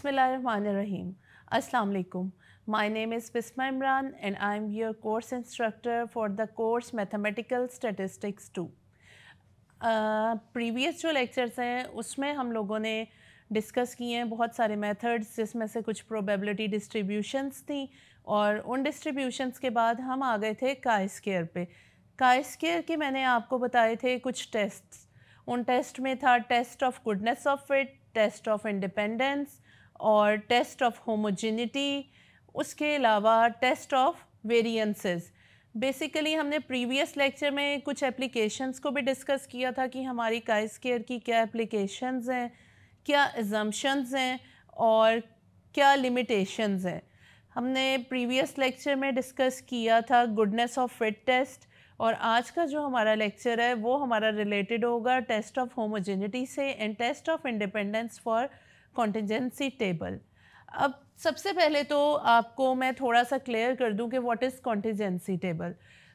Bismillahirrahmanirrahim. Assalamu alaikum. My name is Bisma Imran and I am your course instructor for the course Mathematical Statistics 2. Previous जो lectures हैं उसमें हम लोगों ने discuss किए हैं बहुत सारे मेथड्स, जिसमें से कुछ प्रोबेबिलिटी डिस्ट्रीब्यूशंस थी और उन डिस्ट्रीब्यूशंस के बाद हम आ गए थे काई स्क्वायर पे। काई स्क्वायर के मैंने आपको बताए थे कुछ टेस्ट्स। उन टेस्ट में था test of goodness of fit, test of independence और टेस्ट ऑफ होमोजेनिटी, उसके अलावा टेस्ट ऑफ वेरिएंसेस। बेसिकली हमने प्रीवियस लेक्चर में कुछ एप्लीकेशंस को भी डिस्कस किया था कि हमारी काई स्क्वायर की क्या एप्लीकेशंस हैं, क्या अजम्पशंस हैं और क्या लिमिटेशंस हैं। हमने प्रीवियस लेक्चर में डिस्कस किया था गुडनेस ऑफ फिट टेस्ट और आज का जो हमारा लेक्चर है वो हमारा रिलेटेड होगा टेस्ट ऑफ होमोजेनिटी से and test of independence for contingency table. अब सबसे पहले तो आपको मैं थोड़ा सा क्लियर कर दूं कि what is contingency table.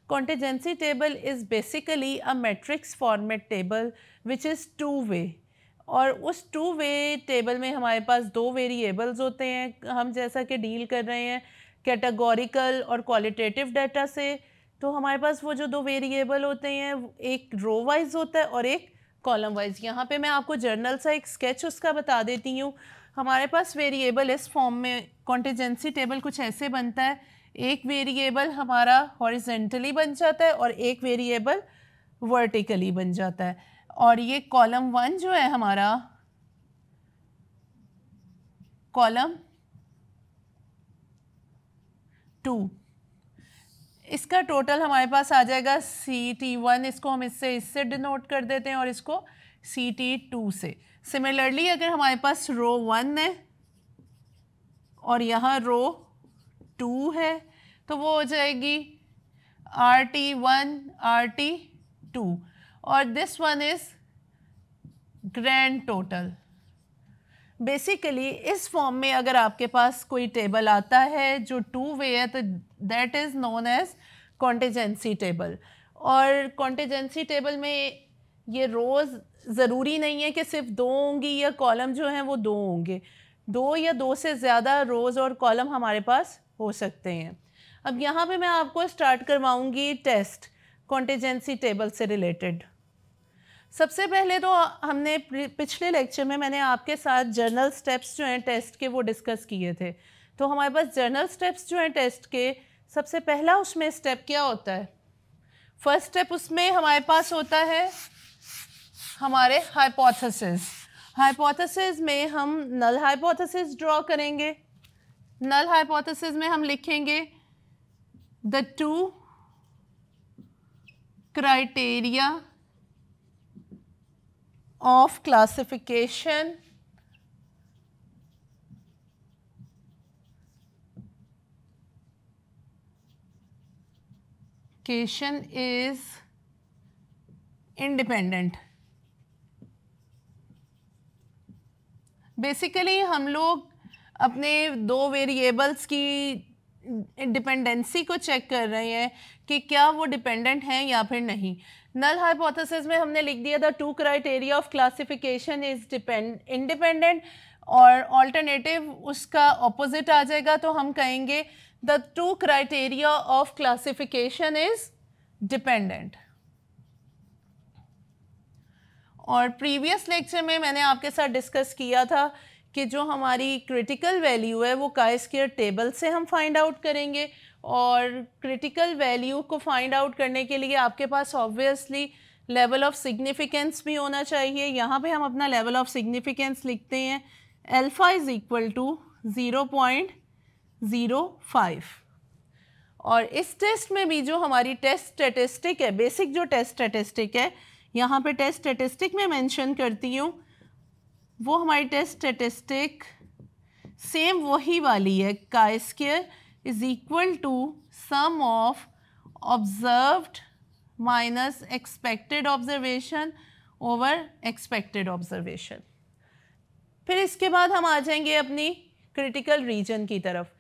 Contingency table is basically a matrix format table which is two way, और उस टू वे टेबल में हमारे पास दो वेरिएबल्स होते हैं। हम जैसा कि डील कर रहे हैं कैटेगोरिकल और क्वालिटेटिव डाटा से, तो हमारे पास वो जो दो वेरिएबल होते हैं एक रो वाइज होता है और एक कॉलम वाइज। यहाँ पे मैं आपको जर्नल सा एक स्केच उसका बता देती हूँ। हमारे पास वेरिएबल इस फॉर्म में कॉन्टिजेंसी टेबल कुछ ऐसे बनता है, एक वेरिएबल हमारा हॉरिजेंटली बन जाता है और एक वेरिएबल वर्टिकली बन जाता है। और ये कॉलम 1 जो है हमारा, कॉलम 2, इसका टोटल हमारे पास आ जाएगा CT1। इसको हम इससे डिनोट कर देते हैं और इसको CT2 से। सिमिलरली अगर हमारे पास रो 1 है और यहाँ रो 2 है तो वो हो जाएगी RT1 RT2 और this one is grand total. Basically इस फॉर्म में अगर आपके पास कोई टेबल आता है जो टू वे है तो that is known as contingency table. और कॉन्टिजेंसी टेबल में ये रोज़ ज़रूरी नहीं है कि सिर्फ दो होंगी या कॉलम जो हैं वो दो होंगे, दो या दो से ज़्यादा रोज़ और कॉलम हमारे पास हो सकते हैं। अब यहाँ पे मैं आपको स्टार्ट करवाऊँगी टेस्ट कॉन्टिजेंसी टेबल से रिलेटेड। सबसे पहले तो हमने पिछले लेक्चर में मैंने आपके साथ जर्नल स्टेप्स जो हैं टेस्ट के वो डिस्कस किए थे। तो हमारे पास जर्नल स्टेप्स जो हैं टेस्ट के, सबसे पहला उसमें स्टेप क्या होता है? फर्स्ट स्टेप उसमें हमारे पास होता है हमारे हाइपोथेसिस। हाइपोथेसिस में हम नल हाइपोथेसिस ड्रॉ करेंगे। नल हाइपोथेसिस में हम लिखेंगे the two criteria of classification is independent। Basically हम लोग अपने दो वेरिएबल्स की डिपेंडेंसी को चेक कर रहे हैं कि क्या वो डिपेंडेंट हैं या फिर नहीं। नल हाइपोथेसिस में हमने लिख दिया था two criteria of classification is independent, और ऑल्टरनेटिव उसका ऑपोजिट आ जाएगा तो हम कहेंगे the two criteria of classification is dependent. और प्रीवियस लेक्चर में मैंने आपके साथ डिस्कस किया था कि जो हमारी क्रिटिकल वैल्यू है वो काई स्क्वायर टेबल से हम फाइंड आउट करेंगे, और क्रिटिकल वैल्यू को फाइंड आउट करने के लिए आपके पास ऑब्वियसली लेवल ऑफ सिग्निफिकेंस भी होना चाहिए। यहाँ पे हम अपना लेवल ऑफ सिग्निफिकेंस लिखते हैं अल्फा इज इक्वल टू 0.05। और इस टेस्ट में भी जो हमारी टेस्ट स्टैटिस्टिक है, बेसिक जो टेस्ट स्टैटिस्टिक है, यहाँ पे टेस्ट स्टैटिस्टिक में मेंशन करती हूँ, वो हमारी टेस्ट स्टैटिस्टिक सेम वही वाली है, chi square is equal to sum of observed minus expected observation over expected observation. फिर इसके बाद हम आ जाएंगे अपनी क्रिटिकल रीजन की तरफ।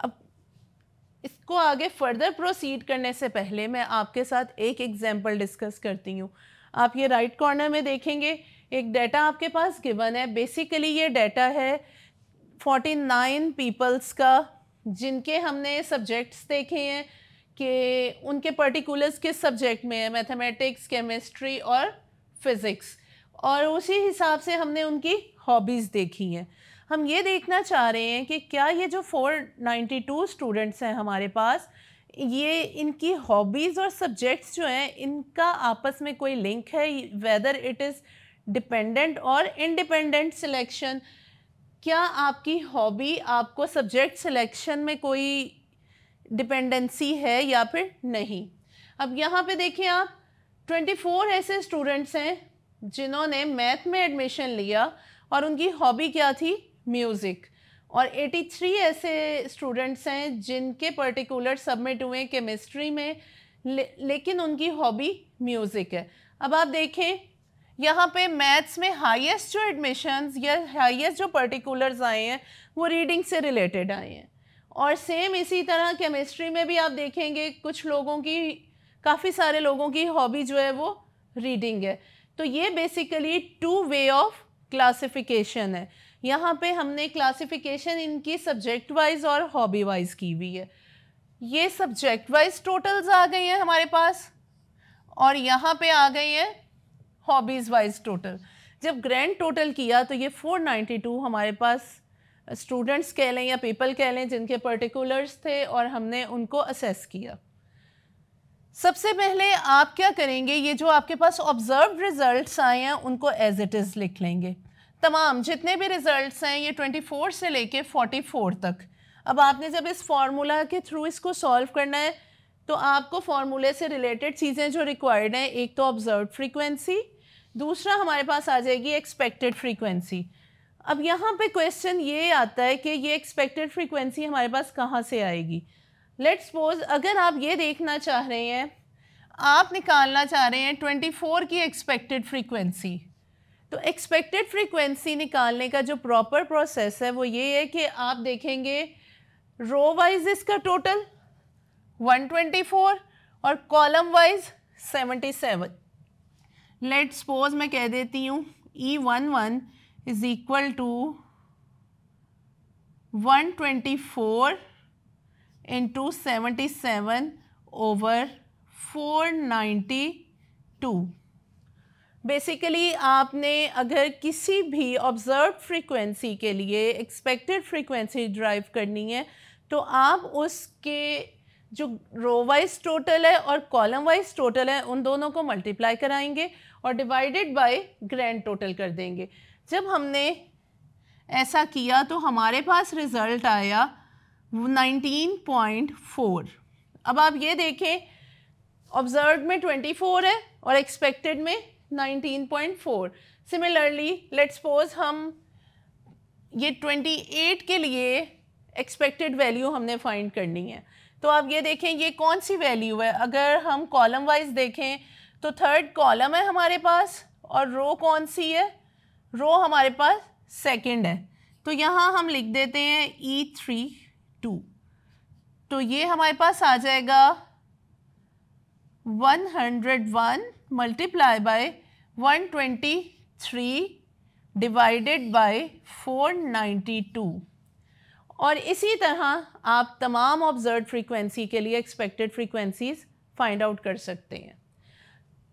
अब इसको आगे फर्दर प्रोसीड करने से पहले मैं आपके साथ एक एग्जांपल डिस्कस करती हूँ। आप ये राइट कॉर्नर में देखेंगे एक डाटा आपके पास गिवन है। बेसिकली ये डाटा है 49 पीपल्स का, जिनके हमने सब्जेक्ट्स देखे हैं कि उनके पर्टिकुलर्स किस सब्जेक्ट में है, मैथमेटिक्स, केमिस्ट्री और फिज़िक्स, और उसी हिसाब से हमने उनकी हॉबीज़ देखी हैं। हम ये देखना चाह रहे हैं कि क्या ये जो 492 स्टूडेंट्स हैं हमारे पास, ये इनकी हॉबीज़ और सब्जेक्ट्स जो हैं इनका आपस में कोई लिंक है, वेदर इट इज़ डिपेंडेंट और इंडिपेंडेंट सिलेक्शन। क्या आपकी हॉबी आपको सब्जेक्ट सिलेक्शन में कोई डिपेंडेंसी है या फिर नहीं। अब यहाँ पे देखिए आप 24 ऐसे स्टूडेंट्स हैं जिन्होंने मैथ में एडमिशन लिया और उनकी हॉबी क्या थी, म्यूज़िक, और 83 ऐसे स्टूडेंट्स हैं जिनके पर्टिकुलर सबमिट हुए केमिस्ट्री में, लेकिन उनकी हॉबी म्यूज़िक है। अब आप देखें यहाँ पे मैथ्स में हाईएस्ट जो एडमिशन्स या हाईएस्ट जो पर्टिकुलर्स आए हैं वो रीडिंग से रिलेटेड आए हैं, और सेम इसी तरह केमिस्ट्री में भी आप देखेंगे कुछ लोगों की, काफ़ी सारे लोगों की हॉबी जो है वो रीडिंग है। तो ये बेसिकली 2 वे ऑफ क्लासिफिकेशन है। यहाँ पे हमने क्लासिफिकेशन इनकी सब्जेक्ट वाइज और हॉबी वाइज की हुई है। ये सब्जेक्ट वाइज टोटल्स आ गई हैं हमारे पास, और यहाँ पे आ गई हैं हॉबीज़ वाइज टोटल। जब ग्रैंड टोटल किया तो ये 492 हमारे पास स्टूडेंट्स कह लें या पीपल कह लें जिनके पर्टिकुलर्स थे, और हमने उनको असेस किया। सबसे पहले आप क्या करेंगे, ये जो आपके पास ऑब्जर्व्ड रिजल्ट्स आए हैं उनको एज इट इज़ लिख लेंगे। तमाम जितने भी रिजल्ट्स हैं ये 24 से लेके 44 तक। अब आपने जब इस फार्मूला के थ्रू इसको सॉल्व करना है तो आपको फार्मूले से रिलेटेड चीज़ें जो रिक्वायर्ड हैं, एक तो ऑब्जर्व्ड फ्रीक्वेंसी, दूसरा हमारे पास आ जाएगी एक्सपेक्टेड फ्रीक्वेंसी। अब यहाँ पे क्वेश्चन ये आता है कि ये एक्सपेक्टेड फ्रीक्वेंसी हमारे पास कहाँ से आएगी। लेट्स सपोज अगर आप ये देखना चाह रहे हैं, आप निकालना चाह रहे हैं 24 की एक्सपेक्टेड फ्रीक्वेंसी, तो एक्सपेक्टेड फ्रीक्वेंसी निकालने का जो प्रॉपर प्रोसेस है वो ये है कि आप देखेंगे रो वाइज इसका टोटल 124 और कॉलम वाइज 77। लेट्स सपोज मैं कह देती हूँ E11 is equal to 124 into 77 over 492। Basically आपने अगर किसी भी ऑब्जर्व फ्रीक्वेंसी के लिए एक्सपेक्टेड फ्रीक्वेंसी ड्राइव करनी है तो आप उसके जो रो वाइज टोटल है और कॉलम वाइज टोटल है उन दोनों को मल्टीप्लाई कराएंगे और डिवाइडेड बाय ग्रैंड टोटल कर देंगे। जब हमने ऐसा किया तो हमारे पास रिज़ल्ट आया 19.4। अब आप ये देखें ऑब्जर्व्ड में 24 है और एक्सपेक्टेड में 19.4। सिमिलरली लेट्स सपोज हम ये 28 के लिए एक्सपेक्टेड वैल्यू हमने फाइंड करनी है, तो आप ये देखें ये कौन सी वैल्यू है। अगर हम कॉलम वाइज देखें तो थर्ड कॉलम है हमारे पास, और रो कौन सी है, रो हमारे पास सेकंड है। तो यहाँ हम लिख देते हैं E32, तो ये हमारे पास आ जाएगा 101 मल्टीप्लाई बाय 123 डिवाइडेड बाय 492। और इसी तरह आप तमाम ऑब्जर्व्ड फ्रीक्वेंसी के लिए एक्सपेक्टेड फ्रीक्वेंसीज फाइंड आउट कर सकते हैं।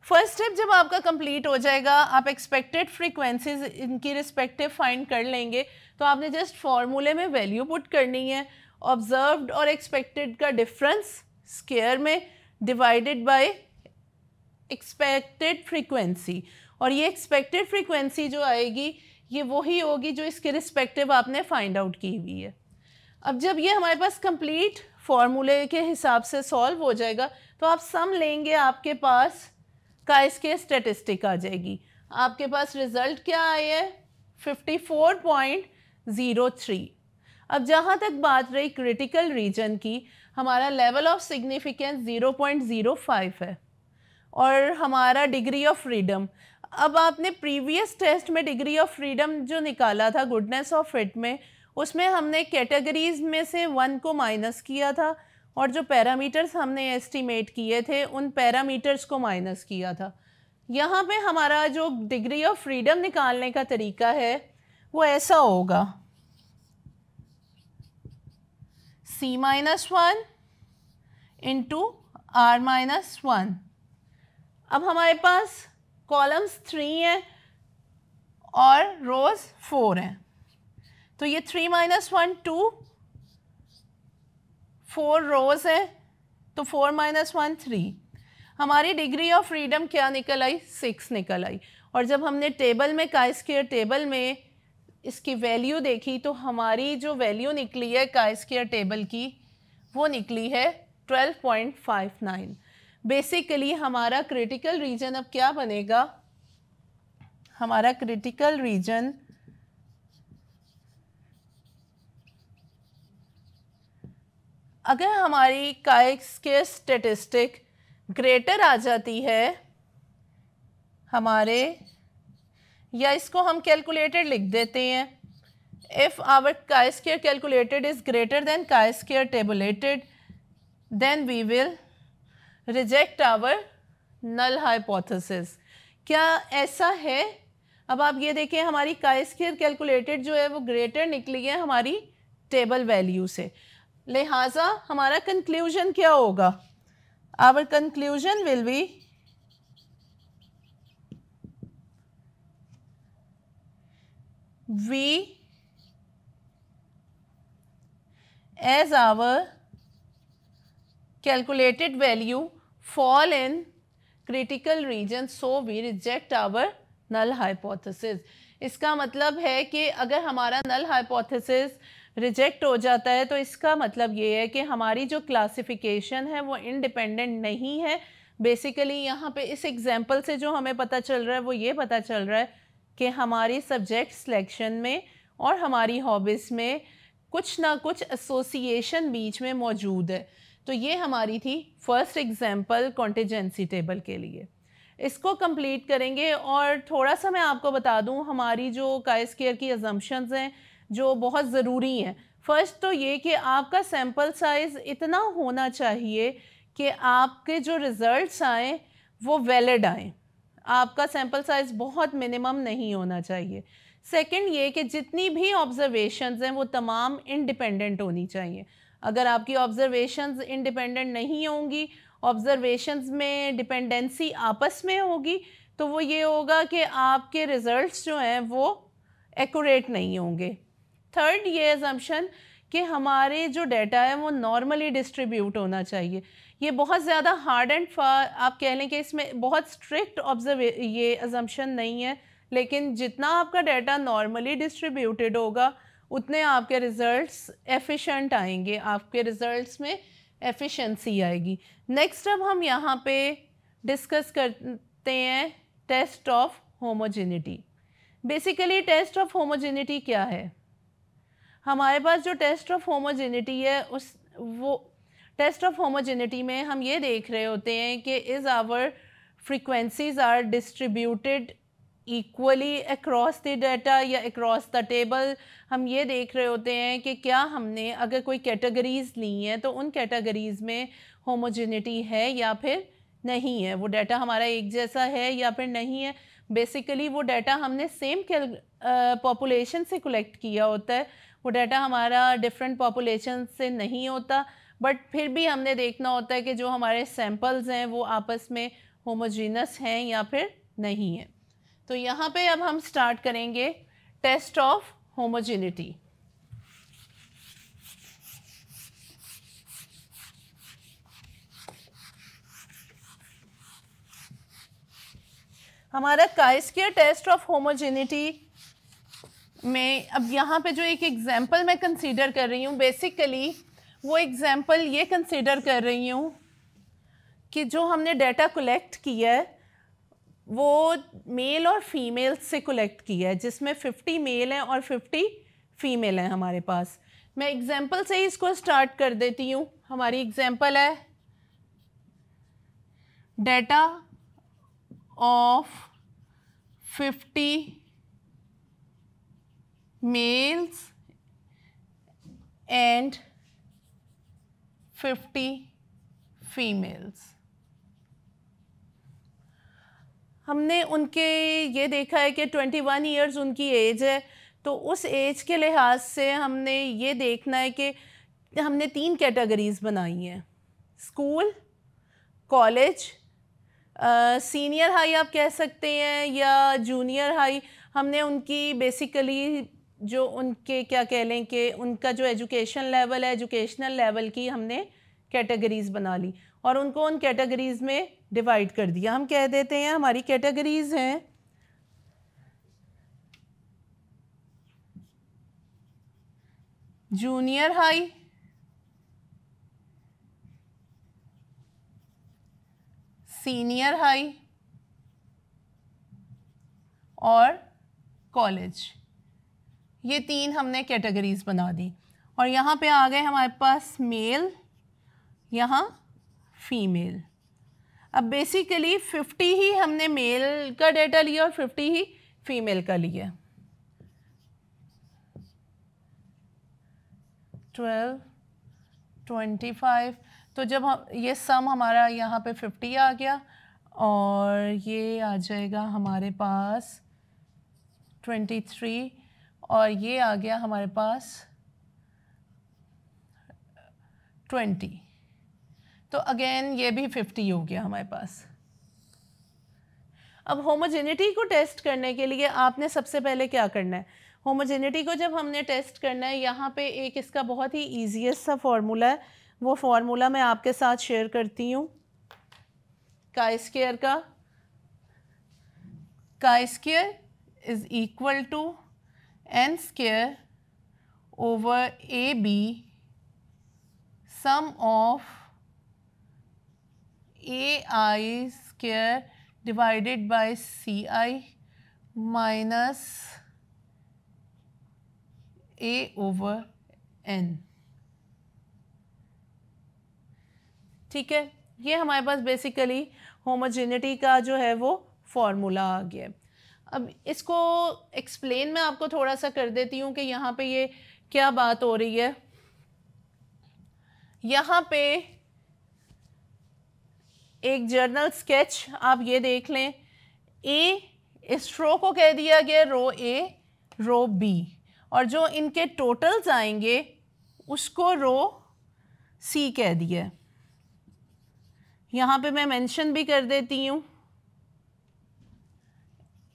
फर्स्ट स्टेप जब आपका कंप्लीट हो जाएगा, आप एक्सपेक्टेड फ्रीक्वेंसीज इनकी रिस्पेक्टिव फाइंड कर लेंगे, तो आपने जस्ट फार्मूले में वैल्यू पुट करनी है, ऑब्जर्व्ड और एक्सपेक्टेड का डिफरेंस स्क्वायर में डिवाइडेड बाय एक्सपेक्टेड फ्रीक्वेंसी, और ये एक्सपेक्टेड फ्रीक्वेंसी जो आएगी ये वही होगी जो इसके रिस्पेक्टिव आपने फाइंड आउट की हुई है। अब जब ये हमारे पास कंप्लीट फार्मूले के हिसाब से सॉल्व हो जाएगा तो आप सम लेंगे, आपके पास chi-square स्टेटिस्टिक आ जाएगी। आपके पास रिजल्ट क्या आया है 54.03। अब जहाँ तक बात रही क्रिटिकल रीजन की, हमारा लेवल ऑफ सिग्निफिकेंस 0.05 है और हमारा डिग्री ऑफ फ्रीडम, अब आपने प्रीवियस टेस्ट में डिग्री ऑफ फ्रीडम जो निकाला था गुडनेस ऑफ फिट में, उसमें हमने कैटेगरीज में से 1 को माइनस किया था और जो पैरामीटर्स हमने एस्टिमेट किए थे उन पैरामीटर्स को माइनस किया था। यहाँ पे हमारा जो डिग्री ऑफ फ्रीडम निकालने का तरीका है वो ऐसा होगा, C minus 1 into R minus 1। अब हमारे पास कॉलम्स 3 हैं और रोज 4 हैं, तो ये 3 माइनस 1 2, 4 रोज है तो 4 माइनस 1 3। हमारी डिग्री ऑफ फ्रीडम क्या निकल आई? 6 निकल आई। और जब हमने टेबल में chi-square टेबल में इसकी वैल्यू देखी तो हमारी जो वैल्यू निकली है chi-square टेबल की वो निकली है 12.59। बेसिकली हमारा क्रिटिकल रीजन अब क्या बनेगा? हमारा क्रिटिकल रीजन अगर हमारी chi-square स्टेटिस्टिक ग्रेटर आ जाती है हमारे, या इसको हम कैलकुलेटेड लिख देते हैं, if our chi-square calculated is greater than chi-square tabulated then we will reject our null hypothesis. क्या ऐसा है? अब आप ये देखें, हमारी chi-square कैलकुलेटेड जो है वो ग्रेटर निकली है हमारी टेबल वैल्यू से, लिहाजा हमारा कंक्लूजन क्या होगा? Our conclusion will be V as our calculated value fall in critical region, so we reject our null hypothesis। इसका मतलब है कि अगर हमारा null hypothesis रिजेक्ट हो जाता है तो इसका मतलब ये है कि हमारी जो क्लासिफिकेशन है वो इंडिपेंडेंट नहीं है। बेसिकली यहाँ पे इस एग्जांपल से जो हमें पता चल रहा है वो ये पता चल रहा है कि हमारी सब्जेक्ट सिलेक्शन में और हमारी हॉबीज़ में कुछ ना कुछ एसोसिएशन बीच में मौजूद है। तो ये हमारी थी फर्स्ट एग्जांपल कॉन्टिजेंसी टेबल के लिए। इसको कंप्लीट करेंगे और थोड़ा सा मैं आपको बता दूं हमारी जो chi-square की अजम्पशंस हैं जो बहुत ज़रूरी हैं। फर्स्ट तो ये कि आपका सैम्पल साइज़ इतना होना चाहिए कि आपके जो रिज़ल्ट्स आएँ वो वैलिड आएँ। आपका सैम्पल साइज़ बहुत मिनिमम नहीं होना चाहिए। सेकंड ये कि जितनी भी ऑब्जर्वेशंस हैं वो तमाम इंडिपेंडेंट होनी चाहिए। अगर आपकी ऑब्जर्वेशंस इंडिपेंडेंट नहीं होंगी, ऑब्जर्वेशंस में डिपेंडेंसी आपस में होगी, तो वो ये होगा कि आपके रिज़ल्ट्स जो हैं वो एक्यूरेट नहीं होंगे। थर्ड ये अजम्पशन कि हमारे जो डाटा है वो नॉर्मली डिस्ट्रीब्यूट होना चाहिए। ये बहुत ज़्यादा हार्ड एंड आप कह लें कि इसमें बहुत स्ट्रिक्ट ये अजम्पशन नहीं है, लेकिन जितना आपका डाटा नॉर्मली डिस्ट्रीब्यूटेड होगा उतने आपके रिज़ल्ट्स एफिशिएंट आएंगे, आपके रिज़ल्ट्स में एफिशिएंसी आएगी। नेक्स्ट अब हम यहाँ पे डिस्कस करते हैं test of homogeneity. Basically test of homogeneity क्या है? हमारे पास जो टेस्ट ऑफ होमोजेनिटी है वो टेस्ट ऑफ होमोजेनिटी में हम ये देख रहे होते हैं कि is our frequencies are distributed equally across the data या अक्रॉस द टेबल। हम ये देख रहे होते हैं कि क्या हमने अगर कोई कैटेगरीज़ ली हैं तो उन कैटेगरीज़ में होमोजेनिटी है या फिर नहीं है, वो डाटा हमारा एक जैसा है या फिर नहीं है। बेसिकली वो डाटा हमने सेम पॉपुलेशन से कलेक्ट किया होता है, वो डाटा हमारा डिफरेंट पॉपुलेशन से नहीं होता, बट फिर भी हमने देखना होता है कि जो हमारे सैम्पल्स हैं वो आपस में होमोजीनस हैं या फिर नहीं है। तो यहाँ पे अब हम स्टार्ट करेंगे टेस्ट ऑफ होमोजेनिटी। हमारा chi-square टेस्ट ऑफ होमोजेनिटी में अब यहाँ पे जो एक एग्जांपल मैं कंसीडर कर रही हूँ, बेसिकली वो एग्जांपल ये कंसीडर कर रही हूँ कि जो हमने डाटा कलेक्ट किया है वो मेल और फीमेल से कलेक्ट किया है, जिसमें 50 मेल हैं और 50 फीमेल हैं हमारे पास। मैं एग्जांपल से ही इसको स्टार्ट कर देती हूँ। हमारी एग्जांपल है data of 50 mails and 50 females. हमने उनके ये देखा है कि 21 ईयर्स उनकी एज है, तो उस एज के लिहाज से हमने ये देखना है कि हमने 3 कैटेगरीज बनाई हैं, स्कूल, कॉलेज, सीनियर हाई आप कह सकते हैं या जूनियर हाई। हमने उनकी बेसिकली जो उनके क्या कह लें कि उनका जो एजुकेशन लेवल है, एजुकेशनल लेवल की हमने कैटेगरीज़ बना ली और उनको उन कैटेगरीज़ में डिवाइड कर दिया। हम कह देते हैं हमारी कैटेगरीज़ हैं जूनियर हाई, सीनियर हाई और कॉलेज। ये 3 हमने कैटेगरीज बना दी और यहाँ पे आ गए हमारे पास मेल, यहाँ फीमेल। अब बेसिकली 50 ही हमने मेल का डेटा लिया और 50 ही फीमेल का लिया। 12, 25, तो जब हम ये सम हमारा यहाँ पे 50 आ गया और ये आ जाएगा हमारे पास 23 और ये आ गया हमारे पास 20। तो अगेन ये भी 50 हो गया हमारे पास। अब होमोजेनिटी को टेस्ट करने के लिए आपने सबसे पहले क्या करना है, होमोजेनिटी को जब हमने टेस्ट करना है, यहाँ पे एक इसका बहुत ही ईजीएस्ट सा फार्मूला है, वो फार्मूला मैं आपके साथ शेयर करती हूँ। काई स्क्वायर का, chi square is equal to n square over A B sum of A I square divided by C I minus a over n। ठीक है, ये हमारे पास बेसिकली होमोजेनिटी का जो है वो फॉर्मूला आ गया। अब इसको एक्सप्लेन मैं आपको थोड़ा सा कर देती हूँ कि यहाँ पे ये क्या बात हो रही है। यहाँ पे एक जर्नल स्केच आप ये देख लें, ए इस रो को कह दिया गया रो ए, रो बी, और जो इनके टोटल्स आएंगे उसको रो सी कह दिया। यहाँ पे मैं मेंशन भी कर देती हूँ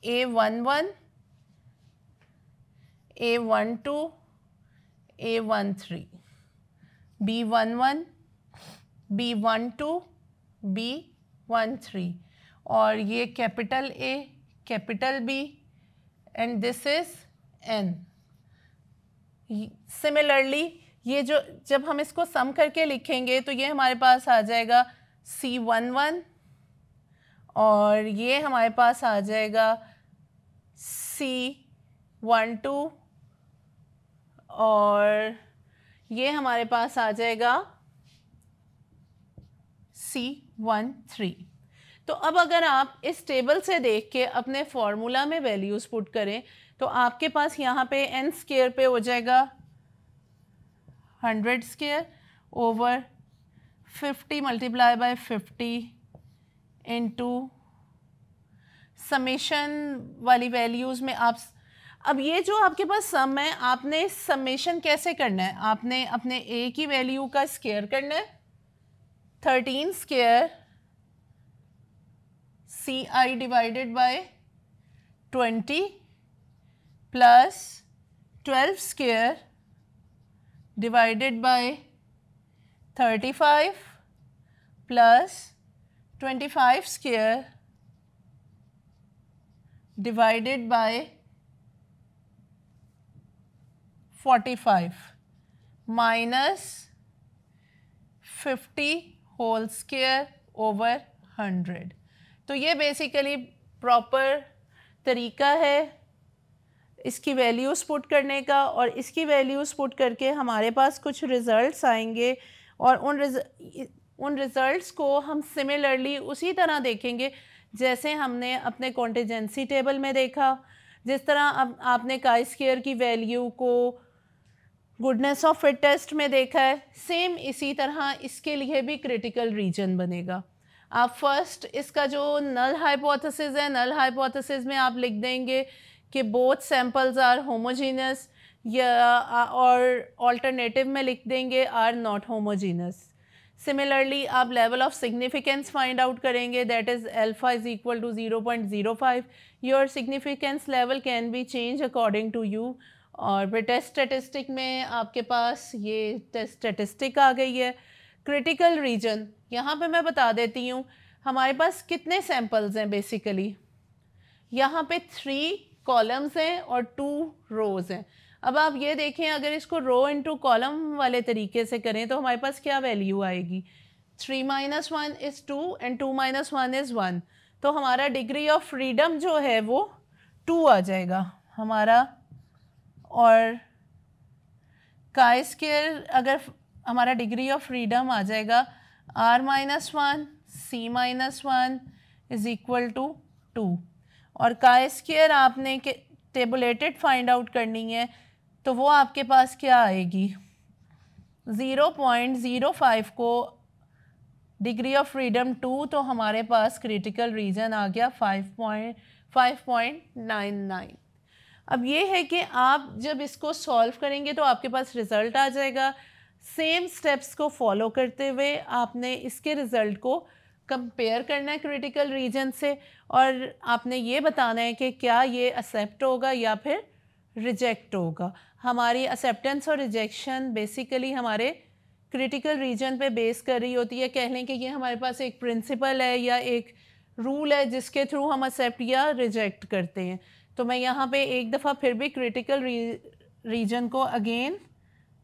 A11, A12, A13, B11, B12, B13 और ये capital A, capital B and this is N। Similarly ये जो जब हम इसको सम करके लिखेंगे तो ये हमारे पास आ जाएगा C11 और ये हमारे पास आ जाएगा C12 और ये हमारे पास आ जाएगा C13। तो अब अगर आप इस टेबल से देख के अपने फॉर्मूला में वैल्यूज़ पुट करें तो आपके पास यहाँ पे n स्क्वायर पे हो जाएगा 100 square over 50 multiply by 50 into summation वाली वैल्यूज़ में आप। अब ये जो आपके पास सम है, आपने समेशन कैसे करना है, आपने अपने a की वैल्यू का स्क्वायर करना है। 13 square C I divided by 20 plus 12 square divided by 35 plus 25 square divided by 45 minus 50 whole square over 100। तो ये बेसिकली प्रॉपर तरीका है इसकी वैल्यूज़ पुट करने का और इसकी वैल्यूज़ पुट करके हमारे पास कुछ रिज़ल्ट्स आएंगे और उन रिज़ल्ट्स को हम सिमिलरली उसी तरह देखेंगे जैसे हमने अपने कॉन्टिजेंसी टेबल में देखा। जिस तरह अब आपने काई स्क्वायर की वैल्यू को गुडनेस ऑफ फिट टेस्ट में देखा है, सेम इसी तरह इसके लिए भी क्रिटिकल रीजन बनेगा। आप फर्स्ट इसका जो नल हाइपोथेसिस है, नल हाइपोथेसिस में आप लिख देंगे कि बोथ सैंपल्स आर होमोजीनियस, या और ऑल्टरनेटिव में लिख देंगे आर नॉट होमोजीनस। सिमिलरली आप level of significance find out करेंगे, that is alpha is equal to 0.05। Your significance level can be change according to you. और फिर टेस्ट स्टेटिस्टिक में आपके पास ये टेस्ट स्टेटिस्टिक आ गई है। क्रिटिकल रीजन, यहाँ पे मैं बता देती हूँ हमारे पास कितने सैम्पल्स हैं। बेसिकली यहाँ पे 3 कॉलम्स हैं और 2 रोज़ हैं। अब आप ये देखें, अगर इसको रो इनटू कॉलम वाले तरीके से करें तो हमारे पास क्या वैल्यू आएगी, 3 - 1 इज़ 2 एंड 2 - 1 इज़ 1। तो हमारा डिग्री ऑफ फ्रीडम जो है वो 2 आ जाएगा हमारा। और काई स्क्वायर अगर हमारा डिग्री ऑफ फ्रीडम आ जाएगा r - 1 c - 1 is equal to 2। और काई स्क्वायर आपने के टेबुलेटेड फाइंड आउट करनी है तो वो आपके पास क्या आएगी, 0.05 को डिग्री ऑफ फ्रीडम 2, तो हमारे पास क्रिटिकल रीजन आ गया 5.99। अब ये है कि आप जब इसको सॉल्व करेंगे तो आपके पास रिज़ल्ट आ जाएगा। सेम स्टेप्स को फॉलो करते हुए आपने इसके रिज़ल्ट को कंपेयर करना है क्रिटिकल रीजन से, और आपने ये बताना है कि क्या ये एक्सेप्ट होगा या फिर रिजेक्ट होगा। हमारी एक्सेप्टेंस और रिजेक्शन बेसिकली हमारे क्रिटिकल रीजन पे बेस कर रही होती है। कह लें कि ये हमारे पास एक प्रिंसिपल है या एक रूल है जिसके थ्रू हम एक्सेप्ट या रिजेक्ट करते हैं। तो मैं यहाँ पे एक दफ़ा फिर भी क्रिटिकल रीजन को अगेन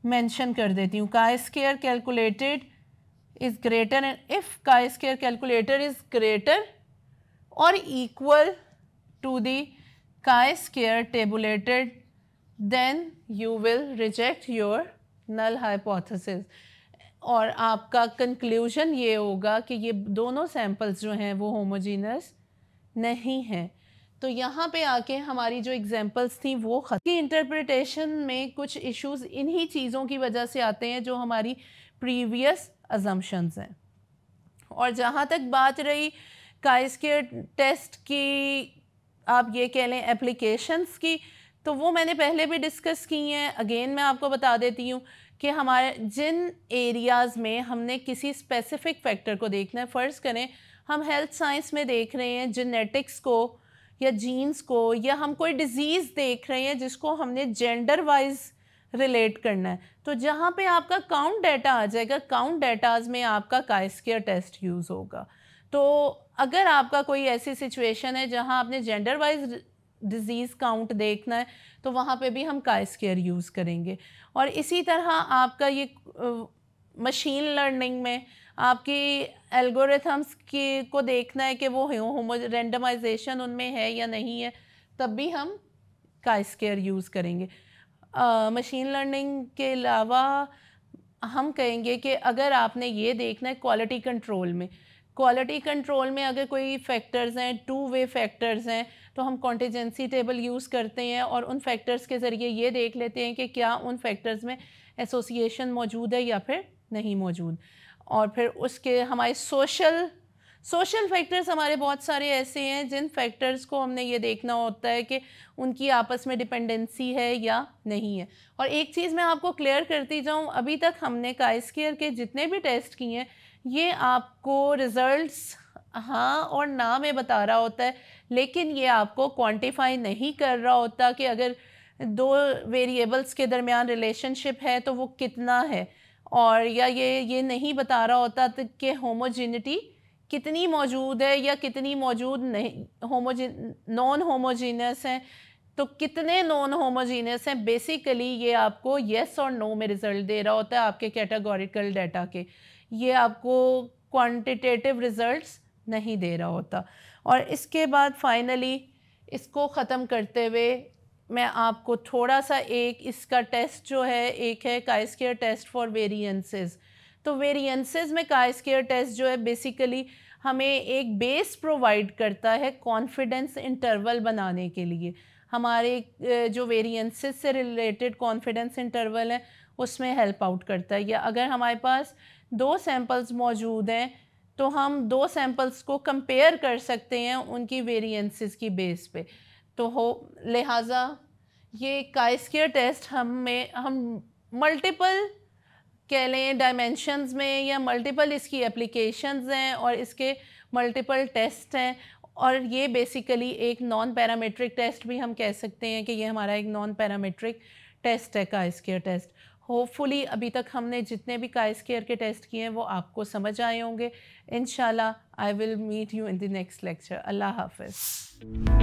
मेंशन कर देती हूँ। Chi square calculated is greater and if chi-square calculator is greater or equal to the chi-square tabulated, then you will reject your null hypothesis। और आपका कंक्लूजन ये होगा कि ये दोनों सैम्पल्स जो हैं वो होमोजीनस नहीं हैं। तो यहाँ पे आके हमारी जो एग्जांपल्स थी वो की इंटरप्रिटेशन में कुछ इश्यूज इन्हीं चीज़ों की वजह से आते हैं जो हमारी प्रीवियस अजम्पशंस हैं। और जहाँ तक बात रही काई स्क्वायर टेस्ट की, आप ये कह लें एप्लीकेशंस की, तो वो मैंने पहले भी डिस्कस की हैं। अगेन मैं आपको बता देती हूँ कि हमारे जिन एरियाज़ में हमने किसी स्पेसिफिक फैक्टर को देखना है, फ़र्ज़ करें हम हेल्थ साइंस में देख रहे हैं जेनेटिक्स को या जीन्स को, या हम कोई डिज़ीज़ देख रहे हैं जिसको हमने जेंडर वाइज रिलेट करना है, तो जहाँ पे आपका काउंट डाटा आ जाएगा, काउंट डाटाज में आपका काई स्क्वायर टेस्ट यूज़ होगा। तो अगर आपका कोई ऐसी सिचुएशन है जहाँ आपने जेंडर वाइज डिज़ीज़ काउंट देखना है तो वहाँ पे भी हम काई स्क्वायर यूज़ करेंगे। और इसी तरह आपका ये मशीन लर्निंग में आपकी एल्गोरिथम्स की को देखना है कि वो रेंडमाइजेशन उनमें है या नहीं है, तब भी हम काई स्क्वायर यूज़ करेंगे। मशीन लर्निंग के अलावा हम कहेंगे कि अगर आपने ये देखना है क्वालिटी कंट्रोल में, क्वालिटी कंट्रोल में अगर कोई फैक्टर्स हैं, 2 वे फैक्टर्स हैं, तो हम कॉन्टिजेंसी टेबल यूज़ करते हैं और उन फैक्टर्स के ज़रिए ये देख लेते हैं कि क्या उन फैक्टर्स में एसोसिएशन मौजूद है या फिर नहीं मौजूद। और फिर उसके हमारे सोशल फैक्टर्स हमारे बहुत सारे ऐसे हैं जिन फैक्टर्स को हमने ये देखना होता है कि उनकी आपस में डिपेंडेंसी है या नहीं है। और एक चीज़ मैं आपको क्लियर करती जाऊँ, अभी तक हमने काई स्क्वायर के जितने भी टेस्ट किए हैं ये आपको रिज़ल्ट्स हाँ और ना में बता रहा होता है, लेकिन ये आपको क्वांटिफाई नहीं कर रहा होता कि अगर 2 वेरिएबल्स के दरमियान रिलेशनशिप है तो वो कितना है, और या ये नहीं बता रहा होता कि होमोजिनिटी कितनी मौजूद है या कितनी मौजूद नहीं, नॉन होमोजीनियस हैं तो कितने नॉन होमोजीनियस हैं। बेसिकली ये आपको येस और नो में रिज़ल्ट दे रहा होता है आपके कैटेगोरिकल डाटा के, ये आपको क्वांटिटेटिव रिज़ल्ट्स नहीं दे रहा होता। और इसके बाद फाइनली इसको ख़त्म करते हुए मैं आपको थोड़ा सा एक इसका टेस्ट जो है, एक है chi square test for variances. तो वेरिएंसेस में काई स्क्वायर टेस्ट जो है बेसिकली हमें एक बेस प्रोवाइड करता है कॉन्फिडेंस इंटरवल बनाने के लिए। हमारे जो वेरिएंसेस से रिलेटेड कॉन्फिडेंस इंटरवल है उसमें हेल्प आउट करता है। या अगर हमारे पास 2 सैम्पल्स मौजूद हैं तो हम 2 सैम्पल्स को कंपेयर कर सकते हैं उनकी वेरिएंसेस की बेस पे। तो लिहाजा ये काई स्क्वायर टेस्ट हम मल्टीपल कह लें डायमेंशंस में, या मल्टीपल इसकी एप्लीकेशंस हैं और इसके मल्टीपल टेस्ट हैं। और ये बेसिकली एक नॉन पैरामेट्रिक टेस्ट भी हम कह सकते हैं कि ये हमारा एक नॉन पैरामेट्रिक टेस्ट है काई स्क्वायर टेस्ट। होपफुली अभी तक हमने जितने भी काई स्क्वायर के टेस्ट किए हैं वो आपको समझ आए होंगे। इंशाल्लाह I will meet you in the next lecture. अल्लाह हाफ़िज़।